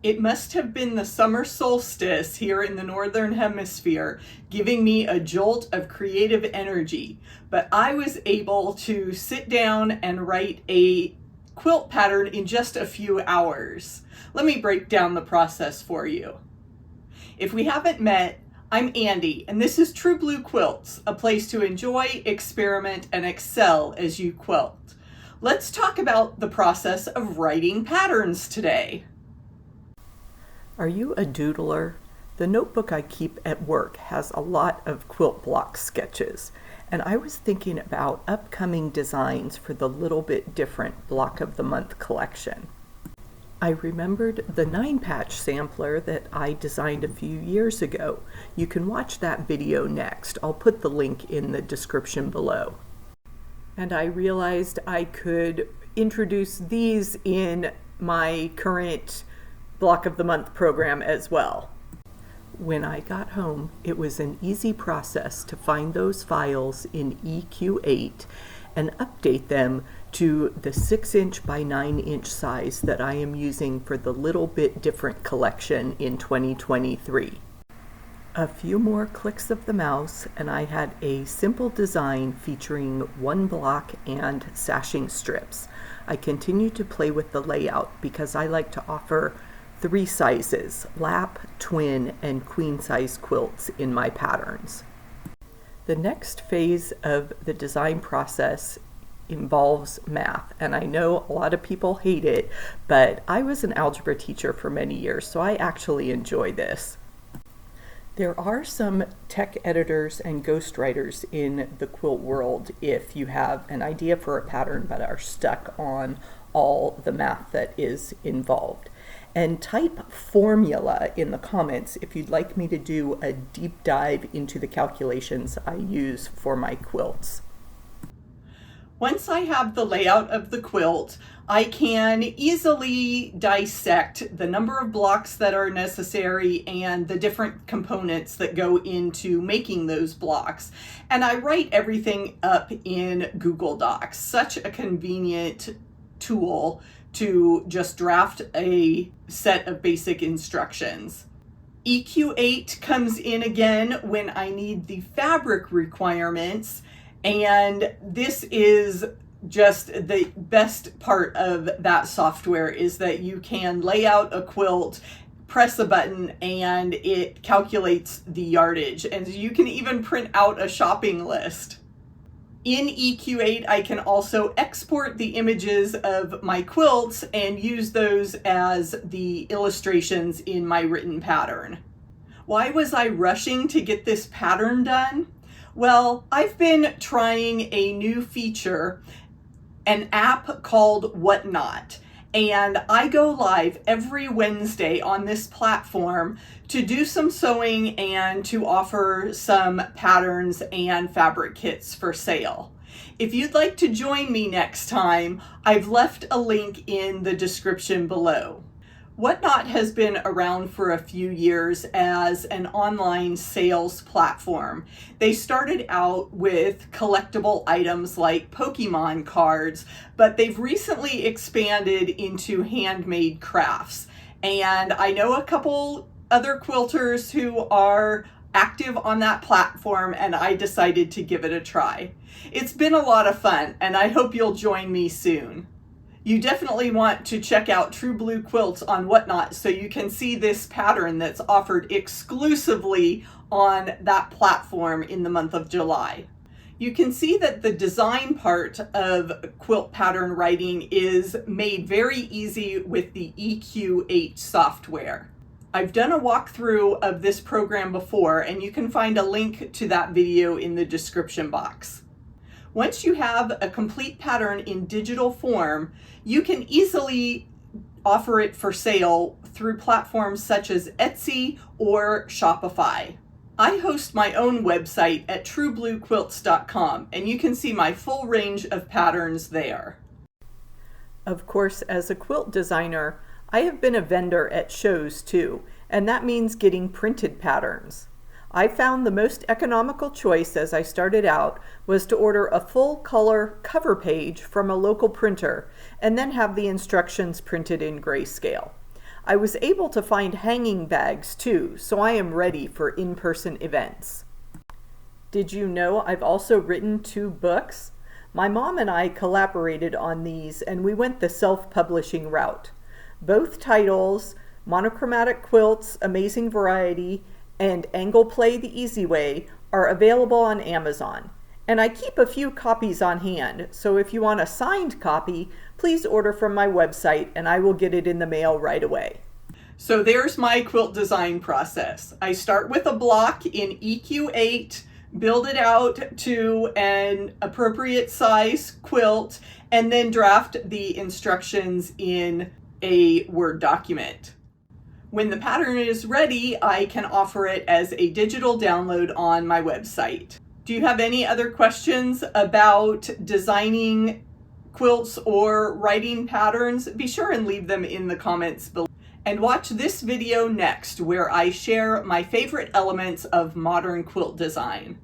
It must have been the summer solstice here in the Northern Hemisphere giving me a jolt of creative energy, but I was able to sit down and write a quilt pattern in just a few hours. Let me break down the process for you. If we haven't met, I'm Andy, and this is True Blue Quilts, a place to enjoy, experiment, and excel as you quilt. Let's talk about the process of writing patterns today. Are you a doodler? The notebook I keep at work has a lot of quilt block sketches, and I was thinking about upcoming designs for the Little Bit Different Block of the Month collection. I remembered the 9-patch sampler that I designed a few years ago. You can watch that video next. I'll put the link in the description below. And I realized I could introduce these in my current Block of the Month program as well. When I got home, it was an easy process to find those files in EQ8 and update them to the 6" by 9" size that I am using for the Little Bit Different collection in 2023. A few more clicks of the mouse and I had a simple design featuring one block and sashing strips. I continue to play with the layout because I like to offer 3 sizes, lap, twin, and queen size quilts in my patterns. The next phase of the design process involves math, and I know a lot of people hate it, but I was an algebra teacher for many years, so I actually enjoy this. There are some tech editors and ghostwriters in the quilt world if you have an idea for a pattern but are stuck on all the math that is involved. And type formula in the comments if you'd like me to do a deep dive into the calculations I use for my quilts. Once I have the layout of the quilt, I can easily dissect the number of blocks that are necessary and the different components that go into making those blocks. And I write everything up in Google Docs, such a convenient tool to just draft a set of basic instructions. EQ8 comes in again when I need the fabric requirements, and this is just the best part of that software is that you can lay out a quilt, press a button, and it calculates the yardage, and you can even print out a shopping list. In EQ8, I can also export the images of my quilts and use those as the illustrations in my written pattern. Why was I rushing to get this pattern done? Well, I've been trying a new feature, an app called Whatnot, and I go live every Wednesday on this platform to do some sewing and to offer some patterns and fabric kits for sale. If you'd like to join me next time, I've left a link in the description below. Whatnot has been around for a few years as an online sales platform. They started out with collectible items like Pokemon cards, but they've recently expanded into handmade crafts. And I know a couple other quilters who are active on that platform, and I decided to give it a try. It's been a lot of fun, and I hope you'll join me soon. You definitely want to check out True Blue Quilts on Whatnot so you can see this pattern that's offered exclusively on that platform in the month of July. You can see that the design part of quilt pattern writing is made very easy with the EQ8 software. I've done a walkthrough of this program before, and you can find a link to that video in the description box. Once you have a complete pattern in digital form, you can easily offer it for sale through platforms such as Etsy or Shopify. I host my own website at truebluequilts.com, and you can see my full range of patterns there. Of course, as a quilt designer, I have been a vendor at shows too, and that means getting printed patterns. I found the most economical choice as I started out was to order a full color cover page from a local printer and then have the instructions printed in grayscale. I was able to find hanging bags too, so I am ready for in-person events. Did you know I've also written 2 books? My mom and I collaborated on these and we went the self-publishing route. Both titles, Monochromatic Quilts, Amazing Variety, and Angle Play the Easy Way, are available on Amazon. And I keep a few copies on hand, so if you want a signed copy, please order from my website and I will get it in the mail right away. So there's my quilt design process. I start with a block in EQ8, build it out to an appropriate size quilt, and then draft the instructions in a Word document. When the pattern is ready, I can offer it as a digital download on my website. Do you have any other questions about designing quilts or writing patterns? Be sure and leave them in the comments below. And watch this video next, where I share my favorite elements of modern quilt design.